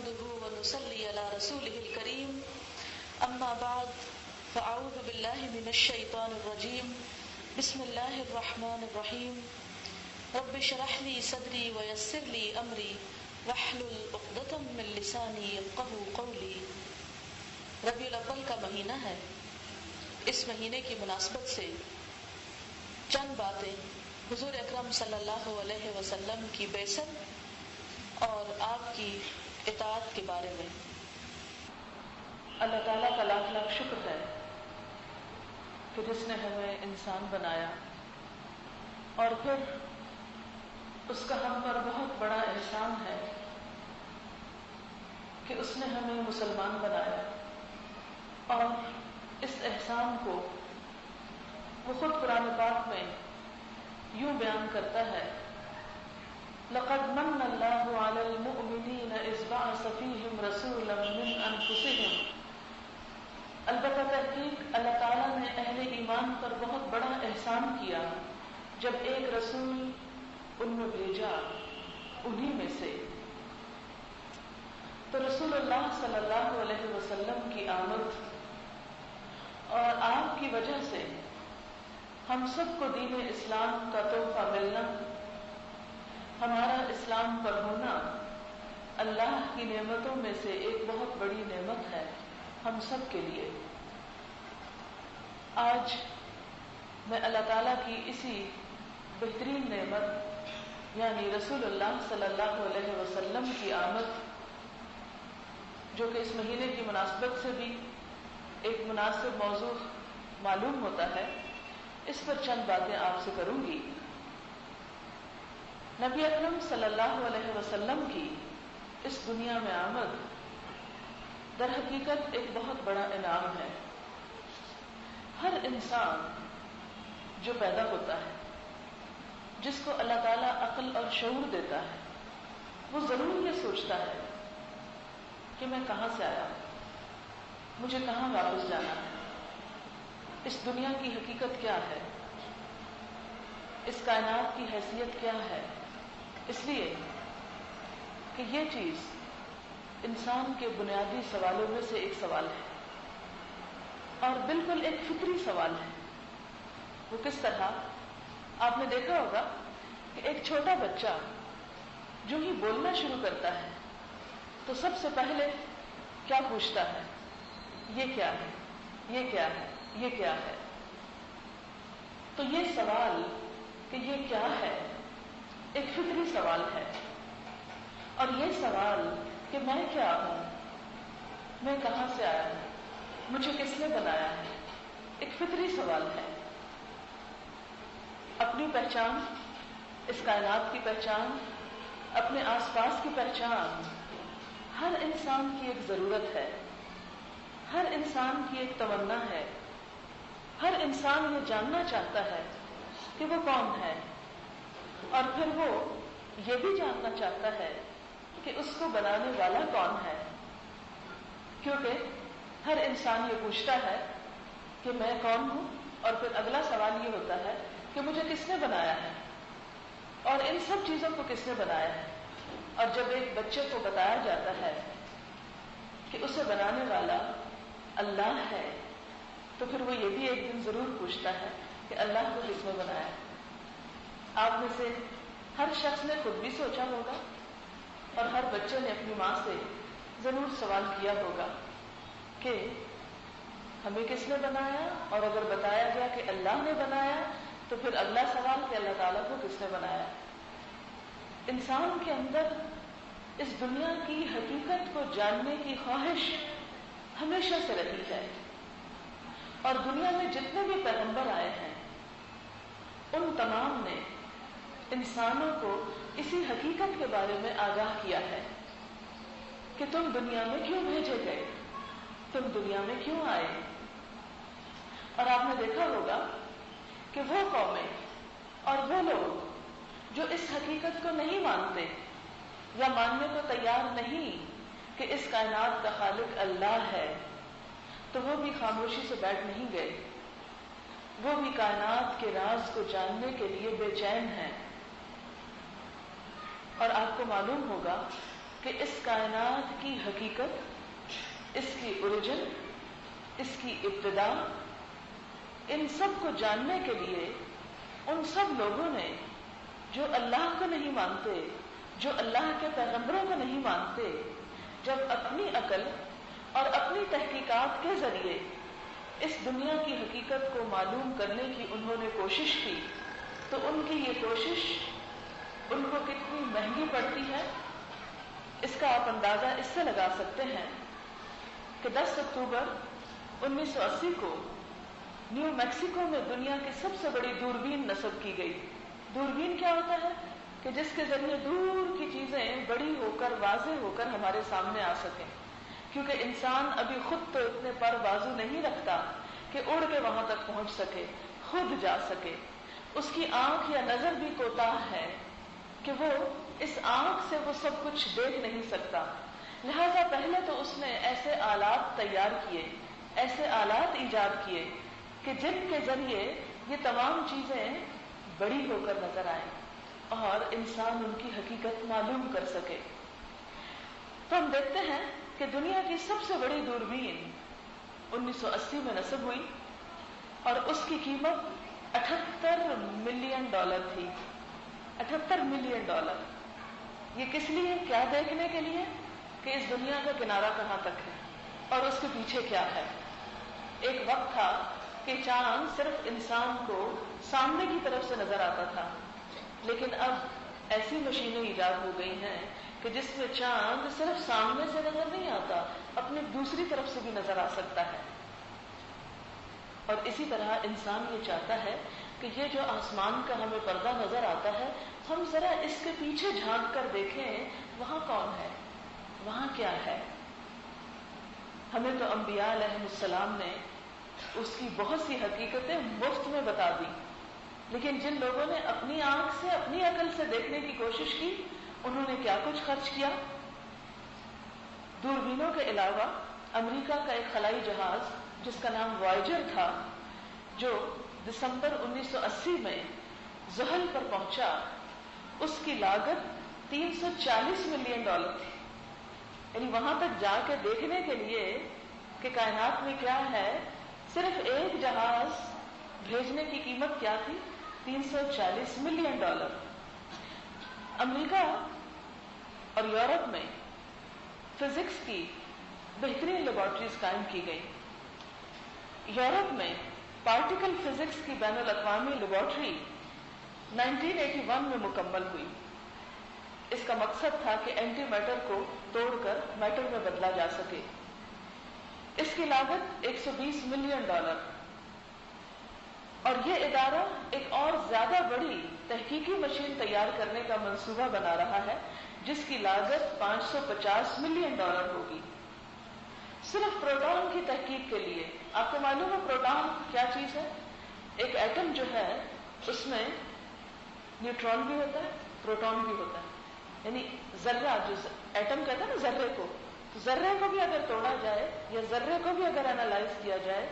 نحمده ونصلي على رسوله الكريم أما بعد فأعوذ بالله من الشيطان الرجيم بسم الله الرحمن الرحيم رب اشرح لي صدري ويسر لي أمري واحلل عقدة من لساني يفقهوا قولي۔ ربیع الاول کا مہینہ ہے، اس مہینے کی مناسبت سے چند باتیں حضور اکرم صلی اللہ علیہ وسلم کی بعثت اور آپ کی اطاعت کے بارے میں۔ اللہ تعالیٰ کا لاکھ لاکھ شکر ہے کہ جس نے ہمیں انسان بنایا، اور پھر اس کا ہم پر بہت بڑا احسان ہے کہ اس نے ہمیں مسلمان بنایا، اور اس احسان کو وہ خود قرآن پاک میں یوں بیان کرتا ہے، لقد من اللہ علی المؤمنین اذ بعث فیہم رسولا من انفسہم۔ البتہ تحقیق اللہ تعالیٰ نے اہل ایمان پر بہت بڑا احسان کیا جب ایک رسول ان میں بھیجا انہی میں سے۔ تو رسول اللہ صلی اللہ علیہ وسلم کی آمد اور آپ کی وجہ سے ہم سب کو دین اسلام کا تحفہ ملنا، ہمارا اسلام پر ہونا اللہ کی نعمتوں میں سے ایک بہت بڑی نعمت ہے ہم سب کے لیے۔ آج میں اللہ تعالیٰ کی اسی بہترین نعمت یعنی رسول اللہ صلی اللہ علیہ وسلم کی آمد، جو کہ اس مہینے کی مناسبت سے بھی ایک مناسب موضوع معلوم ہوتا ہے، اس پر چند باتیں آپ سے کروں گی۔ نبی اکرم صلی اللہ علیہ وسلم کی اس دنیا میں آمد در حقیقت ایک بہت بڑا انعام ہے۔ ہر انسان جو پیدا ہوتا ہے، جس کو اللہ تعالیٰ عقل اور شعور دیتا ہے، وہ ضرور یہ سوچتا ہے کہ میں کہاں سے آیا ہوں، مجھے کہاں واپس جانا ہے، اس دنیا کی حقیقت کیا ہے، اس کائنات کی حیثیت کیا ہے۔ اس لیے کہ یہ چیز انسان کے بنیادی سوالوں میں سے ایک سوال ہے، اور بالکل ایک فطری سوال ہے۔ وہ کس طرح؟ آپ نے دیکھا ہوگا کہ ایک چھوٹا بچہ جو ہی بولنا شروع کرتا ہے تو سب سے پہلے کیا پوچھتا ہے؟ یہ کیا ہے، یہ کیا ہے، یہ کیا ہے۔ تو یہ سوال کہ یہ کیا ہے ایک فطری سوال ہے، اور یہ سوال کہ میں کیا ہوں، میں کہاں سے آیا ہوں، مجھے کس نے بنایا ہے، ایک فطری سوال ہے۔ اپنی پہچان، اس کائنات کی پہچان، اپنے آس پاس کی پہچان ہر انسان کی ایک ضرورت ہے، ہر انسان کی ایک تمنا ہے۔ ہر انسان یہ جاننا چاہتا ہے کہ وہ کون ہے، اور پھر وہ یہ بھی جاننا چاہتا ہے کہ اس کو بنانے والا کون ہے، کیونکہ ہر انسان یہ پوچھتا ہے کہ میں کون ہوں، اور پھر اگلا سوال یہ ہوتا ہے کہ مجھے کس نے بنایا ہے، اور ان سب چیزوں کو کس نے بنایا ہے۔ اور جب ایک بچے کو بتایا جاتا ہے کہ اسے بنانے والا اللہ ہے، تو پھر وہ یہ بھی ایک دن ضرور پوچھتا ہے کہ اللہ کو کس نے بنایا ہے۔ آپ میں سے ہر شخص نے خود بھی سوچا ہوگا، اور ہر بچے نے اپنی ماں سے ضرور سوال کیا ہوگا کہ ہمیں کس نے بنایا، اور اگر بتایا گیا کہ اللہ نے بنایا تو پھر اگلا سوال کہ اللہ تعالیٰ کو کس نے بنایا۔ انسان کے اندر اس دنیا کی حقیقت کو جاننے کی خواہش ہمیشہ سے رہی ہے، اور دنیا میں جتنے بھی پیغمبر آئے ہیں ان تمام نے انسانوں کو اسی حقیقت کے بارے میں آگاہ کیا ہے کہ تم دنیا میں کیوں بھیجے گئے، تم دنیا میں کیوں آئے۔ اور آپ نے دیکھا ہوگا کہ وہ قومیں اور وہ لوگ جو اس حقیقت کو نہیں مانتے یا ماننے کو تیار نہیں کہ اس کائنات کا خالق اللہ ہے، تو وہ بھی خاموشی سے بیٹھ نہیں گئے، وہ بھی کائنات کے راز کو جاننے کے لیے بے چین ہیں۔ اور آپ کو معلوم ہوگا کہ اس کائنات کی حقیقت, اس کی اوریجن, اس کی ابتدا, ان سب کو جاننے کے لیے ان سب لوگوں نے جو اللہ کو نہیں مانتے, جو اللہ کے پیغمبروں کو نہیں مانتے, جب اپنی عقل اور اپنی تحقیقات کے ذریعے اس دنیا کی حقیقت کو معلوم کرنے کی انہوں نے کوشش کی, تو ان کی یہ کوشش ان کو کتنی مہنگی پڑتی ہے اس کا آپ اندازہ اس سے لگا سکتے ہیں کہ 10 اکتوبر 1980 کو نیو میکسیکو میں دنیا کی سب سے بڑی دوربین نصب کی گئی. دوربین کیا ہوتا ہے؟ کہ جس کے ذریعے دور کی چیزیں بڑی ہو کر واضح ہو کر ہمارے سامنے آ سکیں, کیونکہ انسان ابھی خود تو اتنے پر بازو نہیں رکھتا کہ اڑ کے وہاں تک پہنچ سکے, خود جا سکے. اس کی آنکھ یا نظر بھی کوتاہ ہے کہ وہ اس آنکھ سے وہ سب کچھ دیکھ نہیں سکتا. لہذا پہلے تو اس نے ایسے آلات تیار کیے, ایسے آلات ایجاد کیے کہ جن کے ذریعے یہ تمام چیزیں بڑی ہو کر نظر آئیں اور انسان ان کی حقیقت معلوم کر سکے. تو ہم دیکھتے ہیں کہ دنیا کی سب سے بڑی دوربین 1980 میں نصب ہوئی اور اس کی قیمت $78 ملین تھی. $78 ملین. یہ کس لیے؟ کیا دیکھنے کے لیے کہ اس دنیا کا کنارہ کہاں تک ہے اور اس کے پیچھے کیا ہے. ایک وقت تھا کہ چاند صرف انسان کو سامنے کی طرف سے نظر آتا تھا, لیکن اب ایسی مشینیں ایجاد ہو گئی ہیں کہ جس میں چاند صرف سامنے سے نظر نہیں آتا, اپنی دوسری طرف سے بھی نظر آ سکتا ہے. اور اسی طرح انسان یہ چاہتا ہے کہ یہ جو آسمان کا ہمیں پردہ نظر آتا ہے, ہم ذرا اس کے پیچھے جھانک کر دیکھیں وہاں کون ہے, وہاں کیا ہے. ہمیں تو انبیاء علیہ السلام نے اس کی بہت سی حقیقتیں مفت میں بتا دی, لیکن جن لوگوں نے اپنی آنکھ سے, اپنی عقل سے دیکھنے کی کوشش کی, انہوں نے کیا کچھ خرچ کیا. دوربینوں کے علاوہ امریکہ کا ایک خلائی جہاز جس کا نام وائجر تھا, جو دسمبر 1980 میں زحل پر پہنچا, اس کی لاگت $340 ملین تھی. یعنی وہاں تک جا کے دیکھنے کے لیے کہ کائنات میں کیا ہے, صرف ایک جہاز بھیجنے کی قیمت کیا تھی؟ $340 ملین. امریکہ اور یورپ میں فزکس کی بہترین لیبارٹریز قائم کی گئی. یورپ میں پارٹیکل فزکس کی بین الاقوامی لیبارٹری 1981 میں مکمل ہوئی. اس کا مقصد تھا کہ اینٹی میٹر کو توڑ کر میٹر میں بدلا جا سکے. اس کی لاگت $120 ملین. اور یہ ادارہ ایک اور زیادہ بڑی تحقیقی مشین تیار کرنے کا منصوبہ بنا رہا ہے, جس کی لاگت $550 ملین ہوگی, صرف پروٹون کی تحقیق کے لیے. آپ کو معلوم ہے پروٹون کیا چیز ہے؟ ایک ایٹم جو ہے اس میں نیوٹرون بھی ہوتا ہے, پروٹون بھی ہوتا ہے. یعنی ذرہ, جو ایٹم کہتا ہے نا ذرے کو, تو ذرے کو بھی اگر توڑا جائے یا ذرے کو بھی اگر انالائز کیا جائے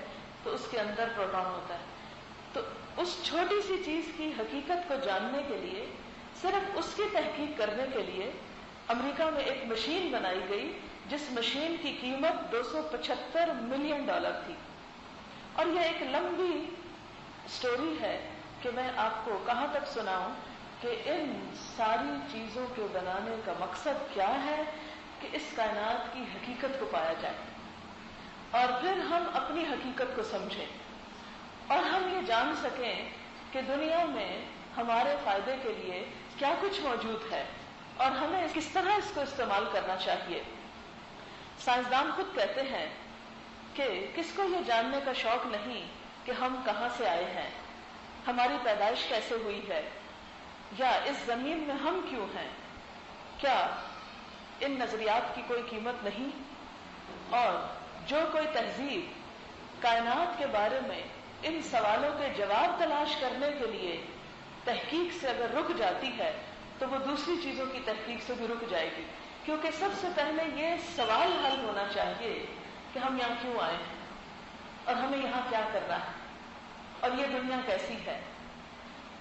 تو اس کے اندر پروٹون ہوتا ہے. تو اس چھوٹی سی چیز کی حقیقت کو جاننے کے لیے, صرف اس کی تحقیق کرنے کے لیے امریکہ میں ایک مشین بنائی گئی, جس مشین کی قیمت $275 ملین تھی. اور یہ ایک لمبی سٹوری ہے کہ میں آپ کو کہاں تک سناؤں کہ ان ساری چیزوں کے بنانے کا مقصد کیا ہے کہ اس کائنات کی حقیقت کو پایا جائے اور پھر ہم اپنی حقیقت کو سمجھیں اور ہم یہ جان سکیں کہ دنیا میں ہمارے فائدے کے لیے کیا کچھ موجود ہے اور ہمیں کس طرح اس کو استعمال کرنا چاہیے. سائنسدان خود کہتے ہیں کہ کس کو یہ جاننے کا شوق نہیں کہ ہم کہاں سے آئے ہیں, ہماری پیدائش کیسے ہوئی ہے, یا اس زمین میں ہم کیوں ہیں. کیا ان نظریات کی کوئی قیمت نہیں؟ اور جو کوئی تہذیب کائنات کے بارے میں ان سوالوں کے جواب تلاش کرنے کے لیے تحقیق سے اگر رک جاتی ہے تو وہ دوسری چیزوں کی تحقیق سے بھی رک جائے گی, کیونکہ سب سے پہلے یہ سوال حل ہونا چاہیے کہ ہم یہاں کیوں آئے ہیں اور ہمیں یہاں کیا کرنا ہے اور یہ دنیا کیسی ہے.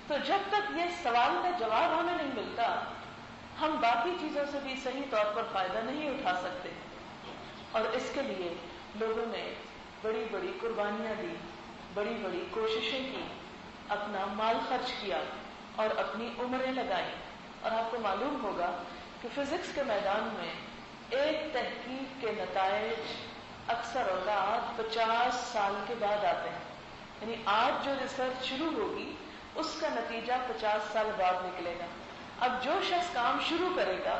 تو جب تک یہ سوال کا جواب ہمیں نہیں ملتا ہم باقی چیزوں سے بھی صحیح طور پر فائدہ نہیں اٹھا سکتے، اور اس کے لیے لوگوں نے بڑی بڑی قربانیاں دی، بڑی بڑی کوششیں کی، اپنا مال خرچ کیا اور اپنی عمریں لگائیں. اور آپ کو معلوم ہوگا کہ فزکس کے میدان میں ایک تحقیق کے نتائج اکثر اوقات 50 سال کے بعد آتے ہیں. یعنی آج جو ریسرچ شروع ہوگی اس کا نتیجہ 50 سال بعد نکلے گا. اب جو شخص کام شروع کرے گا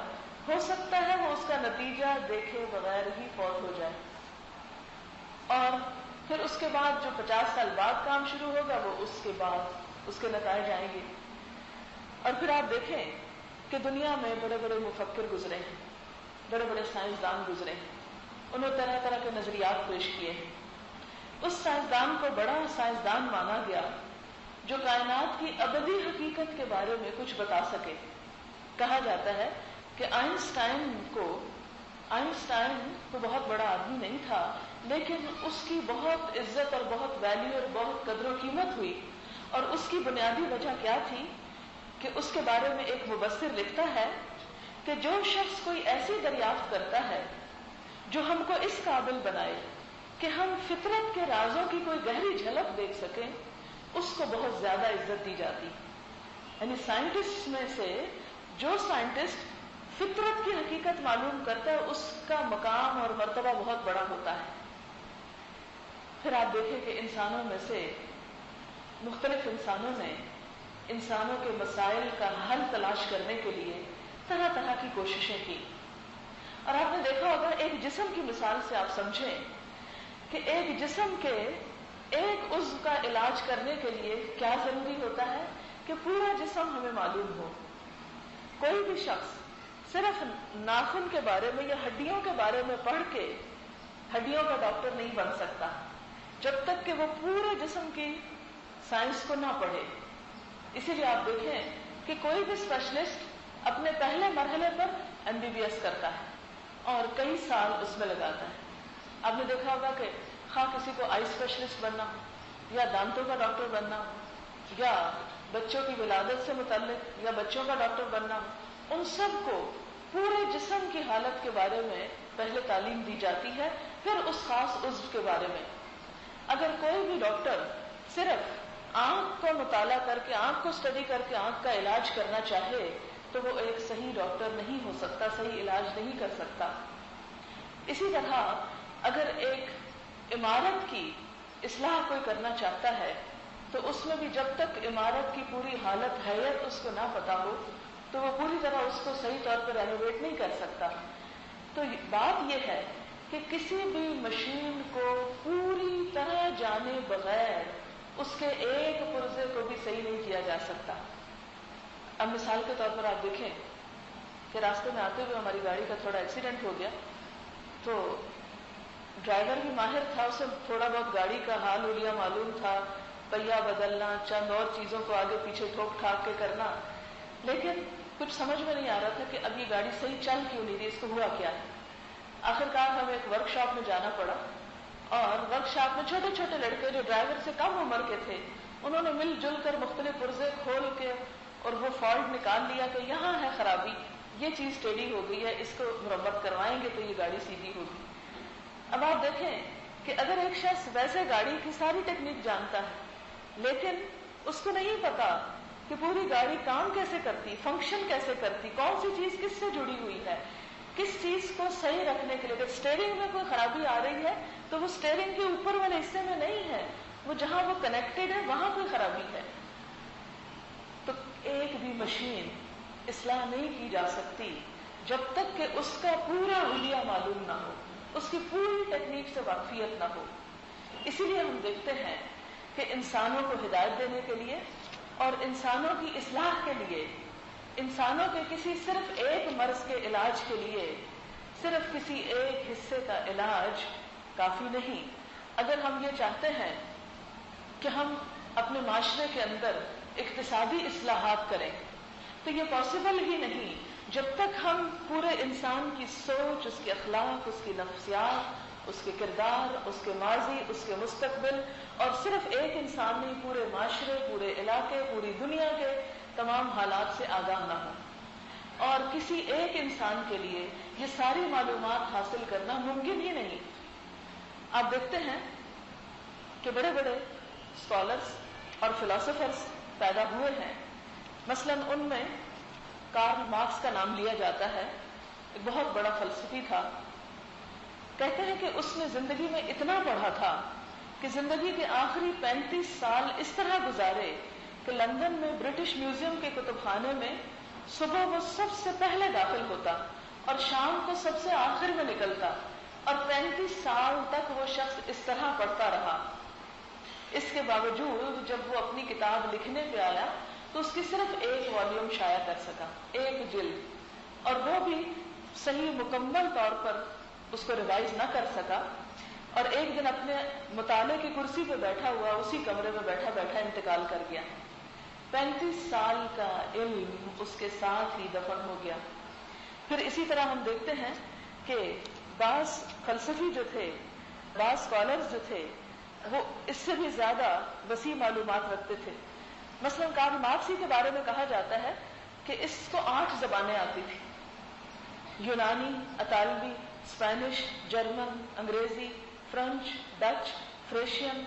ہو سکتا ہے وہ اس کا نتیجہ دیکھے بغیر ہی فوت ہو جائے، اور پھر اس کے بعد جو 50 سال بعد کام شروع ہوگا وہ اس کے بعد اس کے نتائج آئیں گے. اور پھر آپ دیکھیں کہ دنیا میں بڑے بڑے مفکر گزرے ہیں، بڑے بڑے سائنسدان گزرے ہیں، انہوں نے طرح طرح کے نظریات پیش کیے ہیں. اس سائنسدان کو بڑا سائنسدان مانا گیا جو کائنات کی ابدی حقیقت کے بارے میں کچھ بتا سکے. کہا جاتا ہے کہ آئنسٹائن کو بہت بڑا آدمی نہیں تھا، لیکن اس کی بہت عزت اور بہت ویلیو اور بہت قدر و قیمت ہوئی. اور اس کی بنیادی وجہ کیا تھی کہ اس کے بارے میں ایک مبصر لکھتا ہے کہ جو شخص کوئی ایسی دریافت کرتا ہے جو ہم کو اس قابل بنائے کہ ہم فطرت کے رازوں کی کوئی گہری جھلک دیکھ سکیں، اس کو بہت زیادہ عزت دی جاتی. یعنی سائنٹسٹ میں سے جو سائنٹسٹ فطرت کی حقیقت معلوم کرتا ہے اس کا مقام اور مرتبہ بہت بڑا ہوتا ہے. پھر آپ دیکھیں کہ انسانوں میں سے مختلف انسانوں نے انسانوں کے مسائل کا حل تلاش کرنے کے لیے طرح طرح کی کوششیں کی. اور آپ نے دیکھا ہوگا ایک جسم کی مثال سے آپ سمجھیں کہ ایک جسم کے ایک عضو کا علاج کرنے کے لیے کیا ضروری ہوتا ہے کہ پورا جسم ہمیں معلوم ہو. کوئی بھی شخص صرف ناخن کے بارے میں یا ہڈیوں کے بارے میں پڑھ کے ہڈیوں کا ڈاکٹر نہیں بن سکتا جب تک کہ وہ پورے جسم کی سائنس کو نہ پڑھے. اسی لیے آپ دیکھیں کہ کوئی بھی اسپیشلسٹ اپنے پہلے مرحلے پر MBBS کرتا ہے اور کئی سال اس میں لگاتا ہے. آپ نے دیکھا ہوگا کہ خواہ کسی کو آئی اسپیشلسٹ بننا ہو یا دانتوں کا ڈاکٹر بننا ہو یا بچوں کی ولادت سے متعلق یا بچوں کا ڈاکٹر بننا ہو، ان سب کو پورے جسم کی حالت کے بارے میں پہلے تعلیم دی جاتی ہے، پھر اس خاص عضو کے بارے میں. اگر کوئی بھی ڈاکٹر صرف آنکھ کا مطالعہ کر کے آنکھ کو اسٹڈی کر کے آنکھ کا علاج کرنا چاہے تو وہ ایک صحیح ڈاکٹر نہیں ہو سکتا، صحیح علاج نہیں کر سکتا. اسی طرح اگر ایک عمارت کی اصلاح کوئی کرنا چاہتا ہے تو اس میں بھی جب تک عمارت کی پوری حالت حیت اس کو نہ پتا ہو تو وہ پوری طرح اس کو صحیح طور پر رینوویٹ نہیں کر سکتا. تو بات یہ ہے کہ کسی بھی مشین کو پوری طرح جانے بغیر اس کے ایک پرزے کو بھی صحیح نہیں کیا جا سکتا. اب مثال کے طور پر آپ دیکھیں کہ راستے میں آتے ہوئے ہماری گاڑی کا تھوڑا ایکسیڈنٹ ہو گیا، تو ڈرائیور بھی ماہر تھا، اسے تھوڑا بہت گاڑی کا حال حلیہ معلوم تھا، پہیہ بدلنا، چند اور چیزوں کو آگے پیچھے ٹھوک ٹھاک کے کرنا، لیکن کچھ سمجھ میں نہیں آ رہا تھا کہ اب یہ گاڑی صحیح چل کیوں نہیں رہی، اس کو ہوا کیا ہے. آخرکار ہمیں ایک ورک شاپ میں جانا پڑا اور ورک شاپ میں چھوٹے چھوٹے لڑکے جو ڈرائیور سے کم عمر کے تھے انہوں نے مل جل کر مختلف پرزے کھول کے اور وہ فالٹ نکال لیا کہ یہاں ہے خرابی، یہ چیز ٹیڑھی ہو گئی ہے، اس کو مرمت کروائیں گے تو یہ گاڑی سیدھی ہوگی. اب آپ دیکھیں کہ اگر ایک شخص ویسے گاڑی کی ساری ٹیکنیک جانتا ہے لیکن اس کو نہیں پتا کہ پوری گاڑی کام کیسے کرتی، فنکشن کیسے کرتی، کون سی چیز کس سے جڑی ہوئی ہے، کس چیز کو صحیح رکھنے کے لیے، اگر اسٹیئرنگ میں کوئی خرابی آ رہی ہے تو وہ اسٹیئرنگ کے اوپر والے حصے میں نہیں ہے، وہ جہاں وہ کنیکٹڈ ہے وہاں کوئی خرابی ہے. تو ایک بھی مشین اصلاح نہیں کی جا سکتی جب تک کہ اس کا پورا حلیہ معلوم نہ ہو، اس کی پوری ٹیکنیک سے واقفیت نہ ہو. اسی لیے ہم دیکھتے ہیں کہ انسانوں کو ہدایت دینے کے لیے اور انسانوں کی اصلاح کے لیے، انسانوں کے کسی صرف ایک مرض کے علاج کے لیے صرف کسی ایک حصے کا علاج کافی نہیں. اگر ہم یہ چاہتے ہیں کہ ہم اپنے معاشرے کے اندر اقتصادی اصلاحات کریں تو یہ پاسبل ہی نہیں جب تک ہم پورے انسان کی سوچ، اس کے اخلاق، اس کی نفسیات، اس کے کردار، اس کے ماضی، اس کے مستقبل اور صرف ایک انسان نہیں پورے معاشرے، پورے علاقے، پوری دنیا کے تمام حالات سے آگاہ نہ ہوں. اور کسی ایک انسان کے لیے یہ ساری معلومات حاصل کرنا ممکن ہی نہیں۔ آپ دیکھتے ہیں کہ بڑے بڑے اسکالرس اور فلاسفرس پیدا ہوئے ہیں، مثلاً ان میں کارل مارکس کا نام لیا جاتا ہے، ایک بہت بڑا فلسفی تھا۔ کہتے ہیں کہ اس نے زندگی میں اتنا پڑھا تھا کہ زندگی کے آخری 35 سال اس طرح گزارے کہ لندن میں برٹش میوزیم کے کتب خانے میں صبح وہ سب سے پہلے داخل ہوتا اور شام کو سب سے آخر میں نکلتا، اور 35 سال تک وہ شخص اس طرح پڑھتا رہا۔ اس کے باوجود جب وہ اپنی کتاب لکھنے پہ آیا تو اس کی صرف ایک والیوم شائع کر سکا، ایک جلد، اور وہ بھی صحیح مکمل طور پر اس کو ریوائز نہ کر سکا، اور ایک دن اپنے مطالعے کی کرسی پہ بیٹھا ہوا اسی کمرے میں بیٹھا بیٹھا انتقال کر گیا۔ 35 سال کا علم اس کے ساتھ ہی دفن ہو گیا۔ پھر اسی طرح ہم دیکھتے ہیں کہ بعض فلسفی جو تھے، بعض اسکالرز جو تھے، وہ اس سے بھی زیادہ وسیع معلومات رکھتے تھے۔ مثلا کارل مارکس کے بارے میں کہا جاتا ہے کہ اس کو 8 زبانیں آتی تھی، یونانی، اطالوی، اسپینش، جرمن، انگریزی، فرینچ، ڈچ، فریشین،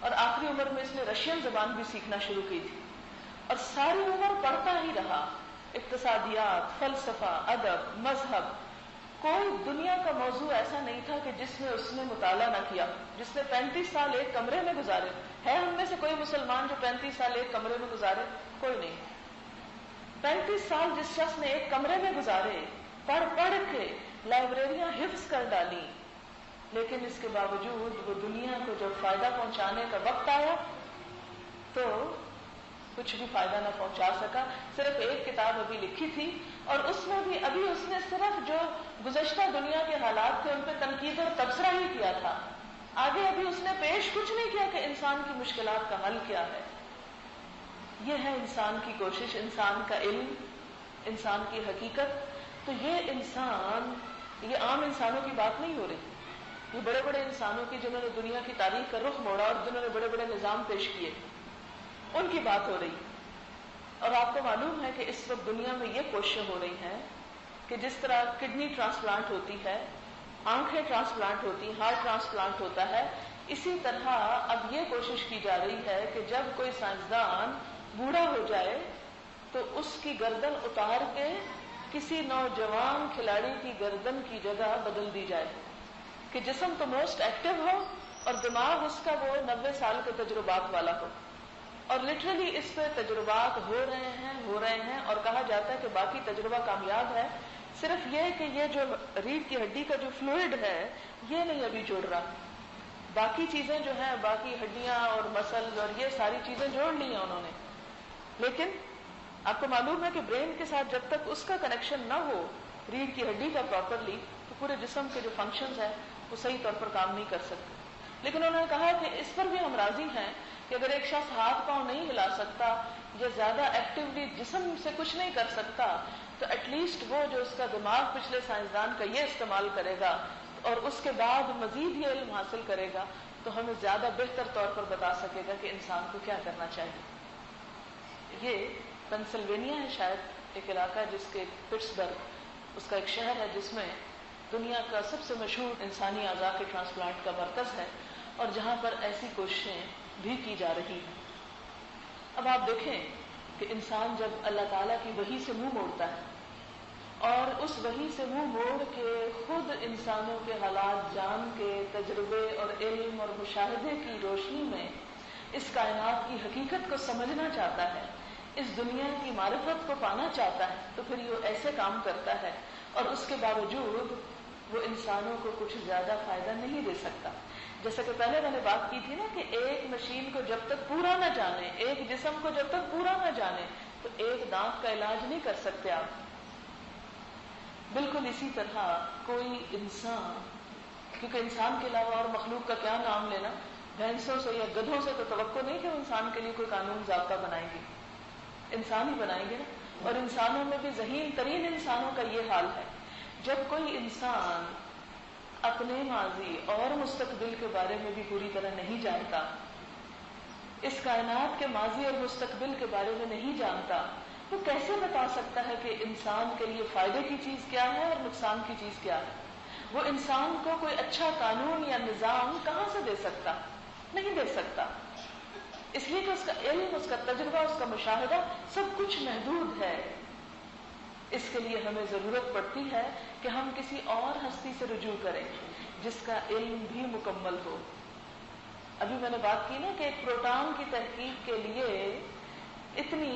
اور آخری عمر میں اس نے رشین زبان بھی سیکھنا شروع کی تھی، اور ساری عمر پڑھتا ہی رہا۔ اقتصادیات، فلسفہ، ادب، مذہب، کوئی دنیا کا موضوع ایسا نہیں تھا کہ جس میں اس نے مطالعہ نہ کیا، جس نے 35 سال ایک کمرے میں گزارے۔ ہے ہم میں سے کوئی مسلمان جو 35 سال ایک کمرے میں گزارے؟ کوئی نہیں۔ 35 سال جس شخص نے ایک کمرے میں گزارے، پڑھ پڑھ کے لائبریریاں حفظ کر ڈالی، لیکن اس کے باوجود وہ دنیا کو جب فائدہ پہنچانے کا وقت آیا تو کچھ بھی فائدہ نہ پہنچا سکا۔ صرف ایک کتاب ابھی لکھی تھی، اور اس میں بھی ابھی اس نے صرف جو گزشتہ دنیا کے حالات تھے ان پہ تنقید اور تبصرہ ہی کیا تھا۔ آگے ابھی اس نے پیش کچھ نہیں کیا کہ انسان کی مشکلات کا حل کیا ہے۔ یہ ہے انسان کی کوشش، انسان کا علم، انسان کی حقیقت۔ تو یہ انسان، یہ عام انسانوں کی بات نہیں ہو رہی، یہ بڑے بڑے انسانوں کی جنہوں نے دنیا کی تاریخ کا رخ موڑا اور جنہوں نے بڑے بڑے نظام پیش کیے، ان کی بات ہو رہی۔ اور آپ کو معلوم ہے کہ اس وقت دنیا میں یہ کوششیں ہو رہی ہیں کہ جس طرح کڈنی ٹرانسپلانٹ ہوتی ہے، آنکھیں ٹرانسپلانٹ ہوتی ہیں، ہارٹ ٹرانسپلانٹ ہوتا ہے، اسی طرح اب یہ کوشش کی جا رہی ہے کہ جب کوئی سائنسدان بوڑھا ہو جائے تو اس کی گردن اتار کے کسی نوجوان کھلاڑی کی گردن کی جگہ بدل دی جائے، کہ جسم تو موسٹ ایکٹیو ہو اور دماغ اس کا وہ 90 سال کے تجربات والا ہو۔ اور لٹرلی اس پہ تجربات ہو رہے ہیں اور کہا جاتا ہے کہ باقی تجربہ کامیاب ہے، صرف یہ کہ یہ جو ریڑھ کی ہڈی کا جو فلوئڈ ہے یہ نہیں ابھی جوڑ رہا، باقی چیزیں جو ہیں، باقی ہڈیاں اور مسلز اور یہ ساری چیزیں جوڑ لی ہیں انہوں نے، لیکن آپ کو معلوم ہے کہ برین کے ساتھ جب تک اس کا کنیکشن نہ ہو ریڑھ کی ہڈی کا پراپرلی، تو پورے جسم کے جو فنکشنز ہیں وہ صحیح طور پر کام نہیں کر سکتے۔ لیکن انہوں نے کہا کہ اس پر بھی ہم راضی ہیں کہ اگر ایک شخص ہاتھ پاؤں نہیں ہلا سکتا یا زیادہ ایکٹیولی جسم سے کچھ نہیں کر سکتا، تو ایٹ لیسٹ وہ جو اس کا دماغ پچھلے سائنسدان کا یہ استعمال کرے گا اور اس کے بعد مزید یہ علم حاصل کرے گا تو ہمیں زیادہ بہتر طور پر بتا سکے گا کہ انسان کو کیا کرنا چاہیے۔ یہ پینسلوینیا ہے شاید ایک علاقہ جس کے پٹسبرگ، اس کا ایک شہر ہے جس میں دنیا کا سب سے مشہور انسانی اعضاء کے ٹرانسپلانٹ کا مرکز ہے، اور جہاں پر ایسی کوششیں بھی کی جا رہی ہیں۔ اب آپ دیکھیں کہ انسان جب اللہ تعالیٰ کی وحی سے منہ موڑتا ہے اور اس وحی سے منہ موڑ کے خود انسانوں کے حالات جان کے تجربے اور علم اور مشاہدے کی روشنی میں اس کائنات کی حقیقت کو سمجھنا چاہتا ہے، اس دنیا کی معرفت کو پانا چاہتا ہے، تو پھر یہ ایسے کام کرتا ہے، اور اس کے باوجود وہ انسانوں کو کچھ زیادہ فائدہ نہیں دے سکتا۔ جیسا کہ پہلے میں نے بات کی تھی نا کہ ایک مشین کو جب تک پورا نہ جانے، ایک جسم کو جب تک پورا نہ جانے، تو ایک دانت کا علاج نہیں کر سکتے آپ۔ بالکل اسی طرح کوئی انسان، کیونکہ انسان کے علاوہ اور مخلوق کا کیا نام لینا، بھینسوں سے یا گدھوں سے تو توقع نہیں کہ وہ انسان کے لیے کوئی قانون ضابطہ بنائیں گے، انسان ہی بنائیں گے نا۔ اور انسانوں میں بھی ذہین ترین انسانوں کا یہ حال ہے، جب کوئی انسان اپنے ماضی اور مستقبل کے بارے میں بھی پوری طرح نہیں جانتا، اس کائنات کے ماضی اور مستقبل کے بارے میں نہیں جانتا، وہ کیسے بتا سکتا ہے کہ انسان کے لیے فائدے کی چیز کیا ہے اور نقصان کی چیز کیا ہے؟ وہ انسان کو کوئی اچھا قانون یا نظام کہاں سے دے سکتا؟ نہیں دے سکتا، اس لیے کہ اس کا علم، اس کا تجربہ، اس کا مشاہدہ سب کچھ محدود ہے۔ اس کے لیے ہمیں ضرورت پڑتی ہے کہ ہم کسی اور ہستی سے رجوع کریں جس کا علم بھی مکمل ہو۔ ابھی میں نے بات کی نا کہ ایک پروٹون کی تحقیق کے لیے اتنی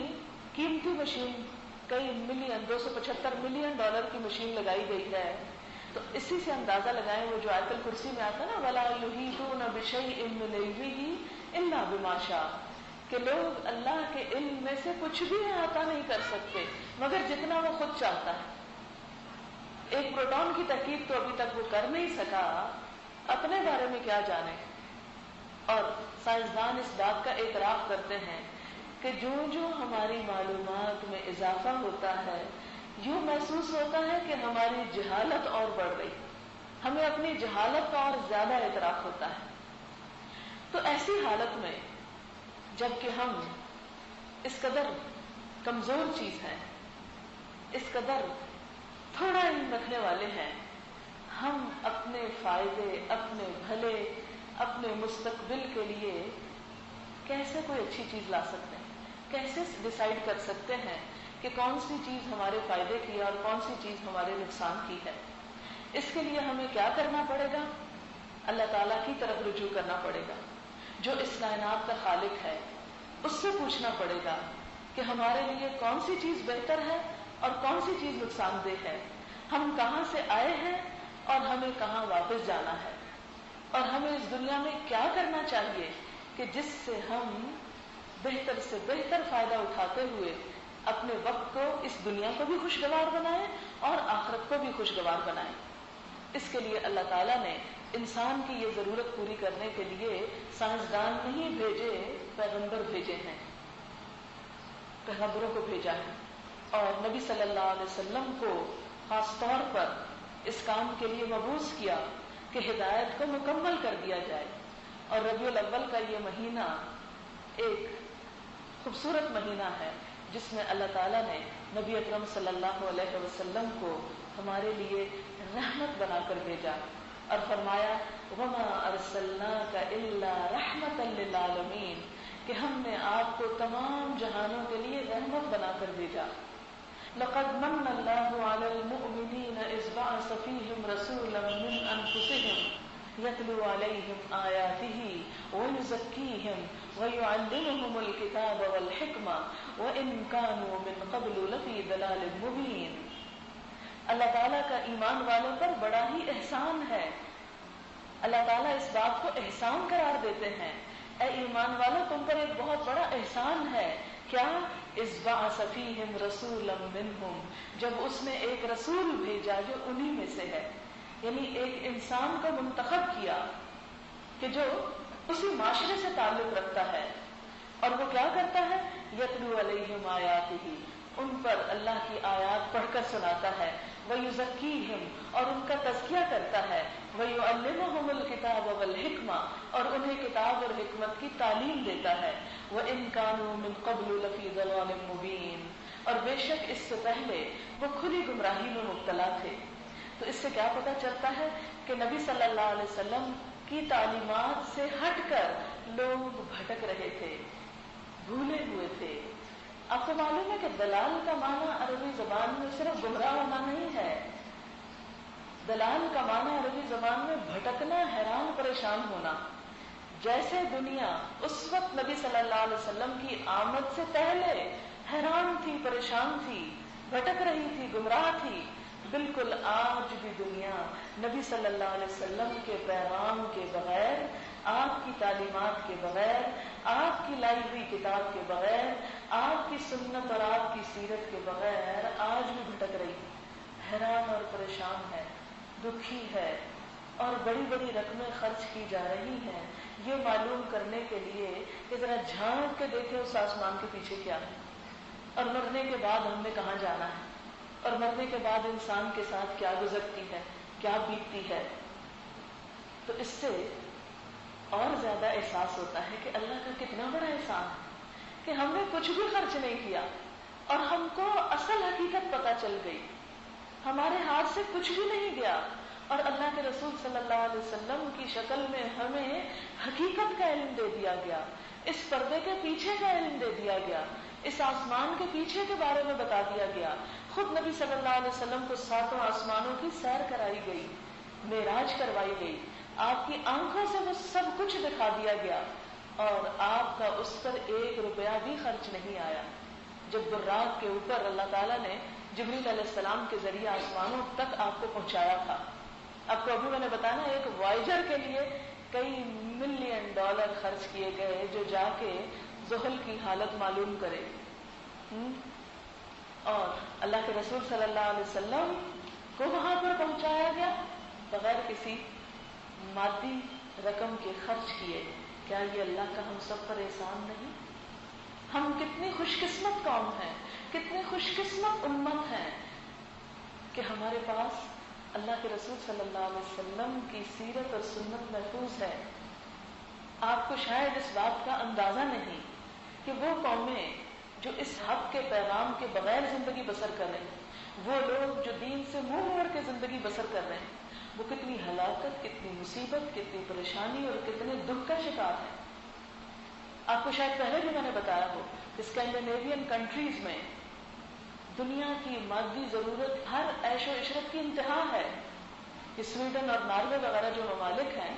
قیمتی مشین، کئی ملین، $275 ملین کی مشین لگائی گئی ہے، تو اسی سے اندازہ لگائیں وہ جو آیت الکرسی میں آتا ہے نا وَلَا يُحِيطُونَ بِشَيْءٍ مِّنْ عِلْمِهِ إِلَّا بِمَا شَاءَ، کہ لوگ اللہ کے علم میں سے کچھ بھی احاطہ نہیں کر سکتے مگر جتنا وہ خود چاہتا ہے۔ ایک پروٹون کی تحقیق تو ابھی تک وہ کر نہیں سکا، اپنے بارے میں کیا جانے۔ اور سائنسدان اس بات کا اعتراف کرتے ہیں کہ جو ہماری معلومات میں اضافہ ہوتا ہے، یوں محسوس ہوتا ہے کہ ہماری جہالت اور بڑھ رہی، ہمیں اپنی جہالت کا اور زیادہ اعتراف ہوتا ہے۔ تو ایسی حالت میں جب کہ ہم اس قدر کمزور چیز ہیں، اس قدر تھوڑا علم رکھنے والے ہیں، ہم اپنے فائدے، اپنے بھلے، اپنے مستقبل کے لیے کیسے کوئی اچھی چیز لا سکتے ہیں؟ کیسے ڈیسائیڈ کر سکتے ہیں کہ کون سی چیز ہمارے فائدے کی ہے اور کون سی چیز ہمارے نقصان کی ہے؟ اس کے لیے ہمیں کیا کرنا پڑے گا؟ اللہ تعالیٰ کی طرف رجوع کرنا پڑے گا، جو اس کائنات کا خالق ہے۔ اس سے پوچھنا پڑے گا کہ ہمارے لیے کون سی چیز بہتر ہے اور کون سی چیز نقصان دہ ہے، ہم کہاں سے آئے ہیں اور ہمیں کہاں واپس جانا ہے، اور ہمیں اس دنیا میں کیا کرنا چاہیے کہ جس سے ہم بہتر سے بہتر فائدہ اٹھاتے ہوئے اپنے وقت کو، اس دنیا کو بھی خوشگوار بنائیں اور آخرت کو بھی خوشگوار بنائیں۔ اس کے لیے اللہ تعالیٰ نے انسان کی یہ ضرورت پوری کرنے کے لیے سائنسدان نہیں بھیجے، پیغمبر بھیجے ہیں، پیغمبروں کو بھیجا ہے، اور نبی صلی اللہ علیہ وسلم کو خاص طور پر اس کام کے لیے مبعوث کیا کہ ہدایت کو مکمل کر دیا جائے۔ اور ربیع الاول کا یہ مہینہ ایک خوبصورت مہینہ ہے جس میں اللہ تعالیٰ نے نبی اکرم صلی اللہ علیہ وسلم کو ہمارے لیے رحمت بنا کر بھیجا اور فرمایا وَمَا أَرْسَلْنَاكَ إِلَّا رَحْمَةً لِّلْعَالَمِينَ، کہ ہم نے آپ کو تمام جہانوں کے لیے رحمت بنا کر بھیجا۔ لَقَدْ مَنَّ اللَّهُ عَلَى الْمُؤْمِنِينَ إِذْ بَعَثَ فِيهِمْ رَسُولًا مِّنْ أَنفُسِهِمْ يَتْلُو عَلَيْهِمْ آيَاتِهِ وَيُزَكِّيهِمْ وَيُعَلِّمُهُمُ الْكِتَابَ وَالْحِكْمَةَ وَإِنْ كَانُوا مِنْ قَبْلُ لَفِي ضَلَالٍ مُّبِينٍ۔ اللہ تعالیٰ کا ایمان والوں پر بڑا ہی احسان ہے۔ اللہ تعالیٰ اس بات کو احسان قرار دیتے ہیں، اے ایمان والوں تم پر ایک بہت بڑا احسان ہے۔ کیا؟ اذ بعث فیہم رسولا منہم، جب اس نے ایک رسول بھیجا جو انہی میں سے ہے، یعنی ایک انسان کو منتخب کیا کہ جو اسی معاشرے سے تعلق رکھتا ہے، اور وہ کیا کرتا ہے؟ یتلو علیہم آیاتہ، ان پر اللہ کی آیات پڑھ کر سناتا ہے، وَيُزَكِّيهِمْ، اور ان کا تزکیہ کرتا ہے، وَيُعَلِّمُهُمُ الْكِتَابَ وَالْحِكْمَةَ، اور انہیں کتاب اور حکمت کی تعلیم دیتا ہے، وَإِنْ كَانُوا مِنْ قَبْلُ لَفِي ضَلَالٍ مُّبِينٍ، اور بے شک اس سے پہلے وہ کھلی گمراہی میں مبتلا تھے۔ تو اس سے کیا پتہ چلتا ہے کہ نبی صلی اللہ علیہ وسلم کی تعلیمات سے ہٹ کر لوگ بھٹک رہے تھے، بھولے ہوئے تھے۔ آپ کو معلوم ہے کہ دلال کا معنی عربی زبان میں صرف گمراہ ہونا نہیں ہے، دلال کا معنی عربی زبان میں بھٹکنا، حیران پریشان ہونا۔ جیسے دنیا اس وقت نبی صلی اللہ علیہ وسلم کی آمد سے پہلے حیران تھی، پریشان تھی، بھٹک رہی تھی، گمراہ تھی، بالکل آج بھی دنیا نبی صلی اللہ علیہ وسلم کے پیغام کے بغیر، آپ کی تعلیمات کے بغیر، آپ کی لائی ہوئی کتاب کے بغیر، آپ کی سنت اور آپ کی سیرت کے بغیر آج بھی بھٹک رہی ہے، حیران اور پریشان ہے، دکھی ہے، اور بڑی بڑی رقمیں خرچ کی جا رہی ہیں یہ معلوم کرنے کے لیے کہ ذرا جھانک کے دیکھیں اس آسمان کے پیچھے کیا ہے، اور مرنے کے بعد ہم نے کہاں جانا ہے، اور مرنے کے بعد انسان کے ساتھ کیا گزرتی ہے، کیا بیتتی ہے۔ تو اس سے اور زیادہ احساس ہوتا ہے کہ اللہ کا کتنا بڑا احسان ہے کہ ہم نے کچھ بھی خرچ نہیں کیا، اور ہم کو اصل حقیقت پتہ چل گئی، ہمارے ہاتھ سے کچھ بھی نہیں گیا، اور اللہ کے رسول صلی اللہ علیہ وسلم کی شکل میں ہمیں حقیقت کا علم دے دیا گیا، اس پردے کے پیچھے کا علم دے دیا گیا، اس آسمان کے پیچھے کے بارے میں بتا دیا گیا۔ خود نبی صلی اللہ علیہ وسلم کو 7 آسمانوں کی سیر کرائی گئی، معراج کروائی گئی، آپ کی آنکھوں سے وہ سب کچھ دکھا دیا گیا، اور آپ کا اس پر 1 روپیہ بھی خرچ نہیں آیا۔ جب براق کے اوپر اللہ تعالیٰ نے جبریل علیہ السلام کے ذریعے آسمانوں تک آپ کو پہنچایا تھا، آپ کو ابھی میں نے بتایا نا، ایک وائجر کے لیے کئی ملین ڈالر خرچ کیے گئے جو جا کے زحل کی حالت معلوم کرے، اور اللہ کے رسول صلی اللہ علیہ وسلم کو وہاں پر پہنچایا گیا بغیر کسی مادی رقم کے خرچ کیے۔ کیا یہ اللہ کا ہم سب پر احسان نہیں؟ ہم کتنی خوش قسمت قوم ہیں، کتنی خوش قسمت امت ہیں کہ ہمارے پاس اللہ کے رسول صلی اللہ علیہ وسلم کی سیرت اور سنت محفوظ ہے۔ آپ کو شاید اس بات کا اندازہ نہیں کہ وہ قومیں جو اس حق کے پیغام کے بغیر زندگی بسر کر رہے ہیں، وہ لوگ جو دین سے منہ موڑ کے زندگی بسر کر رہے ہیں، وہ کتنی ہلاکت، کتنی مصیبت، کتنی پریشانی اور کتنے دکھ کا شکار ہے۔ آپ کو شاید پہلے بھی میں نے بتایا ہو، اسکینڈینیوین کنٹریز میں دنیا کی مادی ضرورت ہر عیش و عشرت کی انتہا ہے۔ یہ سویڈن اور ناروے وغیرہ جو ممالک ہیں،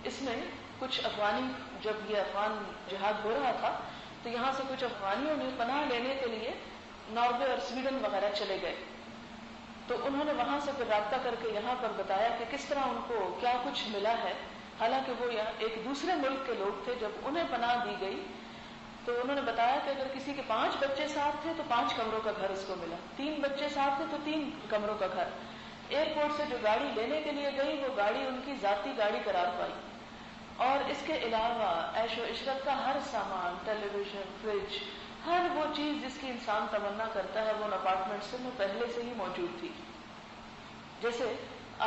اس میں کچھ افغانی، جب یہ افغان جہاد ہو رہا تھا تو یہاں سے کچھ افغانیوں نے پناہ لینے کے لیے ناروے اور سویڈن وغیرہ چلے گئے، تو انہوں نے وہاں سے پھر رابطہ کر کے یہاں پر بتایا کہ کس طرح ان کو کیا کچھ ملا ہے، حالانکہ وہ یہاں ایک دوسرے ملک کے لوگ تھے۔ جب انہیں پناہ دی گئی تو انہوں نے بتایا کہ اگر کسی کے 5 بچے ساتھ تھے تو 5 کمروں کا گھر اس کو ملا، 3 بچے ساتھ تھے تو 3 کمروں کا گھر۔ ایئرپورٹ سے جو گاڑی لینے کے لیے گئی وہ گاڑی ان کی ذاتی گاڑی قرار پائی، اور اس کے علاوہ عیش و عشرت کا ہر سامان، ٹیلی ویژن، فریج، ہر وہ چیز جس کی انسان تمنا کرتا ہے وہ ان اپارٹمنٹس میں پہلے سے ہی موجود تھی۔ جیسے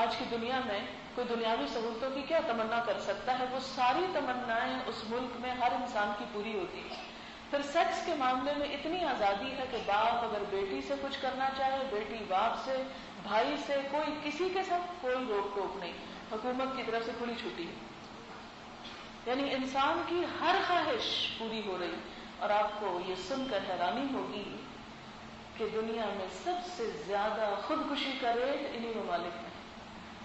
آج کی دنیا میں کوئی دنیاوی سہولتوں کی کیا تمنا کر سکتا ہے، وہ ساری تمنائیں اس ملک میں ہر انسان کی پوری ہوتی ہیں۔ پھر سیکس کے معاملے میں اتنی آزادی ہے کہ باپ اگر بیٹی سے کچھ کرنا چاہے، بیٹی باپ سے، بھائی سے، کوئی کسی کے ساتھ کوئی روک ٹوک نہیں، حکومت کی طرف سے کھلی چھٹی ہے، یعنی انسان کی ہر خواہش پوری ہو رہی۔ اور آپ کو یہ سن کر حیرانی ہوگی کہ دنیا میں سب سے زیادہ خودکشی کا ریٹ انہی ممالک میں،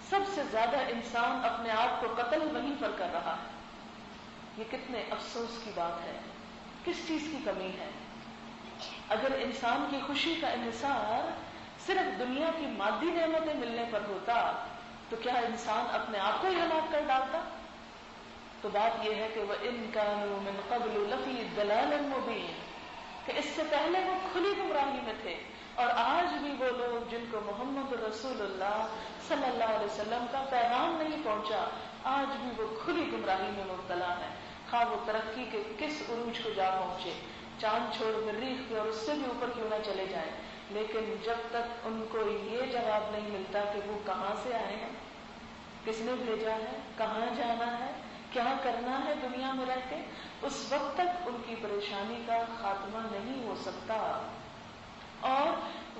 سب سے زیادہ انسان اپنے آپ کو قتل وہیں پر کر رہا ہے۔ یہ کتنے افسوس کی بات ہے، کس چیز کی کمی ہے؟ اگر انسان کی خوشی کا انحصار صرف دنیا کی مادی نعمتیں ملنے پر ہوتا تو کیا انسان اپنے آپ کو ہی ہلاک کر ڈالتا؟ تو بات یہ ہے کہ وَإِن كَانُوا مِن قَبْلُ لَفِي ضَلَالٍ مُبِينٍ، کہ اس سے پہلے وہ کھلی گمراہی میں تھے، اور آج بھی وہ لوگ جن کو محمد رسول اللہ صلی اللہ علیہ وسلم کا پیغام نہیں پہنچا، آج بھی وہ کھلی گمراہی میں مبتلا ہیں، خواہ وہ ترقی کے کس عروج کو جا پہنچے، چاند چھوڑ مریخ پہ اور اس سے بھی اوپر کیوں نہ چلے جائیں، لیکن جب تک ان کو یہ جواب نہیں ملتا کہ وہ کہاں سے آئے ہیں، کس نے بھیجا ہے، کہاں جانا ہے، کیا کرنا ہے دنیا میں رہ کے، اس وقت تک ان کی پریشانی کا خاتمہ نہیں ہو سکتا۔ اور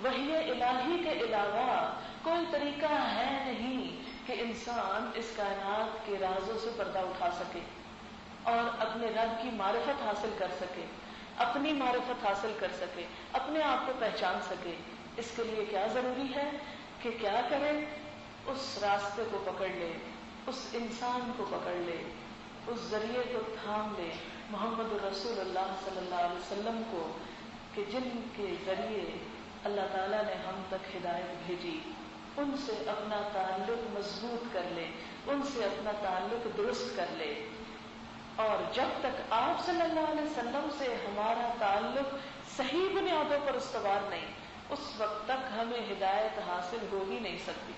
وحی الہی کے علاوہ کوئی طریقہ ہے نہیں کہ انسان اس کائنات کے رازوں سے پردہ اٹھا سکے اور اپنے رب کی معرفت حاصل کر سکے، اپنی معرفت حاصل کر سکے، اپنے آپ کو پہچان سکے۔ اس کے لیے کیا ضروری ہے کہ کیا کرے؟ اس راستے کو پکڑ لے، اس انسان کو پکڑ لے، اس ذریعے کو تھام لے، محمد رسول اللہ صلی اللہ علیہ وسلم کو، کہ جن کے ذریعے اللہ تعالیٰ نے ہم تک ہدایت بھیجی، ان سے اپنا تعلق مضبوط کر لے، ان سے اپنا تعلق درست کر لے۔ اور جب تک آپ صلی اللہ علیہ وسلم سے ہمارا تعلق صحیح بنیادوں پر استوار نہیں، اس وقت تک ہمیں ہدایت حاصل ہو ہی نہیں سکتی۔